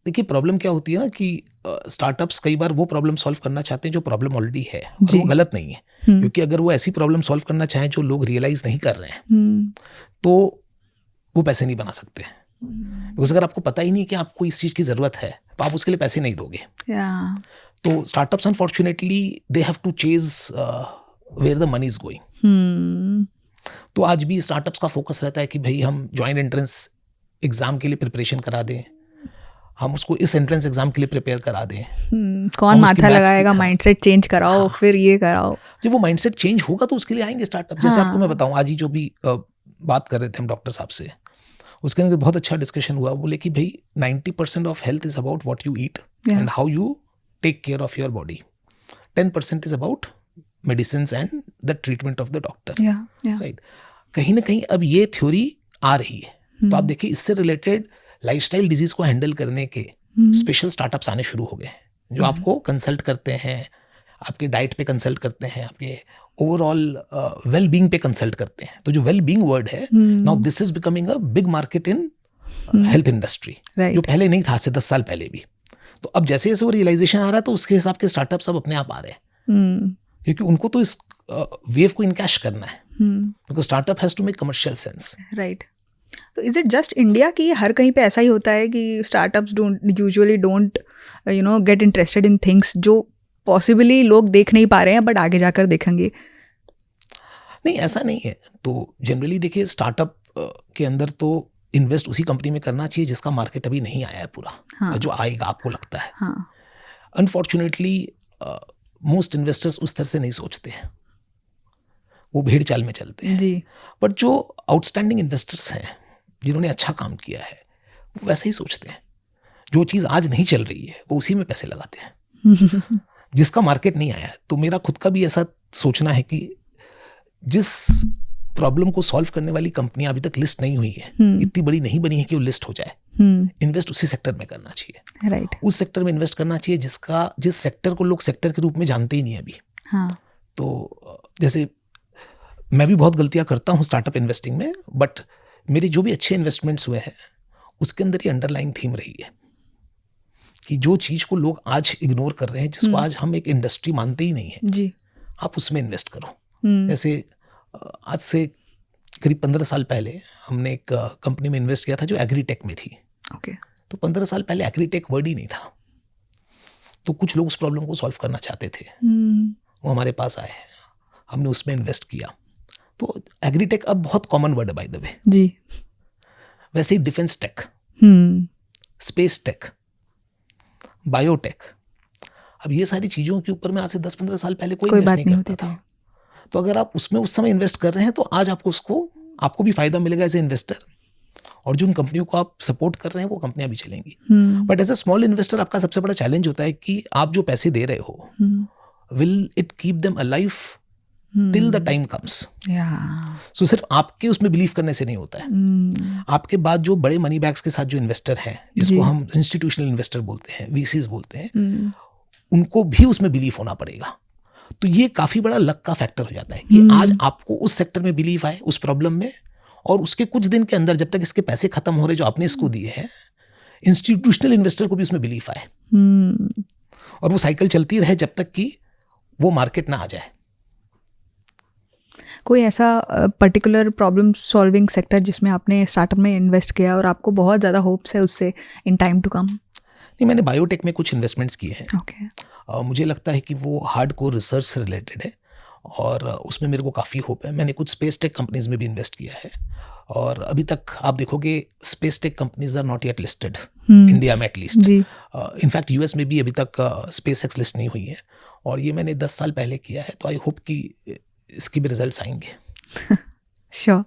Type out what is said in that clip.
देखिए प्रॉब्लम क्या होती है ना कि स्टार्टअप्स कई बार वो प्रॉब्लम सॉल्व करना चाहते हैं जो प्रॉब्लम ऑलरेडी है, और वो गलत नहीं है, क्योंकि अगर वो ऐसी प्रॉब्लम सॉल्व करना चाहें जो लोग रियलाइज नहीं कर रहे हैं तो वो पैसे नहीं बना सकते। बिकॉज अगर आपको पता ही नहीं कि आपको इस चीज़ की ज़रूरत है तो आप उसके लिए पैसे नहीं दोगे। तो startups unfortunately they have to chase where the money is going. तो आज भी स्टार्टअप्स का फोकस रहता है कि भाई हम ज्वाइंट एंट्रेंस एग्जाम के लिए प्रिपरेशन करा दें, हम उसको इस एंट्रेंस एग्जाम के लिए प्रिपेयर करा दें। कौन माथा लगाएगा, माइंडसेट चेंज कराओ, फिर ये कराओ। जब वो माइंडसेट चेंज होगा तो उसके लिए आएंगे स्टार्टअप। जैसे आपको मैं बताऊं, आज ही जो भी बात कर रहे थे हम डॉक्टर साहब से, उसके अंदर बहुत अच्छा डिस्कशन हुआ। बोले कि भाई 90% of health is about what you eat and how you take care of your body, 10% is about medicine and the treatment of the doctor, right. कहीं ना कहीं अब ये थ्योरी आ रही है। तो आप देखिए इससे रिलेटेड लाइफस्टाइल डिजीज को हैंडल करने के स्पेशल स्टार्टअप्स आने शुरू हो गए, जो आपको कंसल्ट करते हैं, आपके डाइट पे कंसल्ट करते हैं, आपके ओवरऑल वेल बीइंग पे कंसल्ट करते हैं। तो जो वेल बीइंग वर्ड है, now this is becoming a big market in health industry, जो पहले नहीं था, से 10 साल पहले भी। तो अब जैसे जैसे वो रियलाइजेशन आ रहा है तो उसके हिसाब के स्टार्टअप सब अपने आप आ रहे हैं, क्योंकि उनको तो इस वेव को इनकैश करना है, because startup has to make commercial sense, right. तो इज इट जस्ट इंडिया कि हर कहीं पे ऐसा ही होता है कि startups usually don't get interested in things जो पॉसिबली लोग देख नहीं पा रहे हैं बट आगे जाकर देखेंगे? नहीं, ऐसा नहीं है। तो जनरली देखिए स्टार्टअप के अंदर तो इन्वेस्ट उसी कंपनी में करना चाहिए जिसका मार्केट अभी नहीं आया है पूरा, और जो आएगा आपको लगता है। अनफॉर्चुनेटली मोस्ट इन्वेस्टर्स उस तरह से नहीं सोचते हैं, वो भेड़ चाल में चलते हैं जी। बट जो आउटस्टैंडिंग इन्वेस्टर्स हैं, जिन्होंने अच्छा काम किया है, वो वैसे ही सोचते हैं। जो चीज़ आज नहीं चल रही है वो उसी में पैसे लगाते हैं जिसका मार्केट नहीं आया। तो मेरा खुद का भी ऐसा सोचना है कि जिस प्रॉब्लम को सॉल्व करने वाली कंपनियां अभी तक लिस्ट नहीं हुई है, इतनी बड़ी नहीं बनी है कि वो लिस्ट हो जाए, इन्वेस्ट उसी सेक्टर में करना चाहिए, राइट। उस सेक्टर में इन्वेस्ट करना चाहिए जिस सेक्टर को लोग सेक्टर के रूप में जानते ही नहीं अभी। तो जैसे मैं भी बहुत गलतियां करता हूं स्टार्टअप इन्वेस्टिंग में, बट मेरे जो भी अच्छे इन्वेस्टमेंट्स हुए हैं उसके अंदर ये अंडरलाइन थीम रही है कि जो चीज को लोग आज इग्नोर कर रहे हैं, जिसको आज हम एक इंडस्ट्री मानते ही नहीं है जी, आप उसमें इन्वेस्ट करो। जैसे आज से करीब 15 साल पहले हमने एक कंपनी में इन्वेस्ट किया था जो एग्रीटेक में थी। तो 15 साल पहले एग्रीटेक वर्ड ही नहीं था, तो कुछ लोग उस प्रॉब्लम को सॉल्व करना चाहते थे, वो हमारे पास आए, हमने उसमें इन्वेस्ट किया। तो एग्रीटेक अब बहुत कॉमन वर्ड है बाय द वे जी। वैसे ही defence tech, space tech, biotech, अब ये सारी चीजों के ऊपर में आज से 10-15 साल पहले कोई इन्वेस्ट नहीं करता था। तो अगर आप उसमें उस समय इन्वेस्ट कर रहे हैं तो आज आपको भी फायदा मिलेगा एज ए इन्वेस्टर, और जो उन कंपनियों को आप सपोर्ट कर रहे हैं वो कंपनियां भी चलेंगी। But as a small investor आपका सबसे बड़ा चैलेंज होता है कि आप जो पैसे दे रहे हो, will it keep them alive till the time comes. So सिर्फ आपके उसमें बिलीव करने से नहीं होता है, आपके बाद जो बड़े मनी बैग्स के साथ जो इन्वेस्टर हैं, जिसको हम इंस्टीट्यूशनल इन्वेस्टर बोलते हैं, वीसीज बोलते हैं, उनको भी उसमें बिलीव होना पड़ेगा। तो ये काफी बड़ा लक का फैक्टर हो जाता है कि आज आपको उस सेक्टर में बिलीव आए, उस प्रॉब्लम में, और उसके कुछ दिन के अंदर जब तक इसके पैसे खत्म हो रहे जो आपने इसको दिए हैं, इंस्टीट्यूशनल इन्वेस्टर को भी उसमें बिलीव आए, और वो साइकिल चलती रहे जब तक कि वो मार्केट ना आ जाए। कोई ऐसा पर्टिकुलर प्रॉब्लम सॉल्विंग सेक्टर जिसमें आपने स्टार्टअप में इन्वेस्ट किया और आपको बहुत ज़्यादा होप्स है उससे इन टाइम टू कम? नहीं, मैंने बायोटेक में कुछ इन्वेस्टमेंट्स किए हैं। मुझे लगता है कि वो हार्डकोर रिसर्च से रिलेटेड है और उसमें मेरे को काफ़ी होप है। मैंने कुछ स्पेस टेक कंपनीज में भी इन्वेस्ट किया है, और अभी तक आप देखोगे space tech companies are not yet listed India में एटलीस्ट। इनफैक्ट यूएस में भी अभी तक स्पेस एक्स लिस्ट नहीं हुई है, और ये मैंने 10 साल पहले किया है। तो आई होप कि इसकी भी रिजल्ट्स आएंगे। श्योर।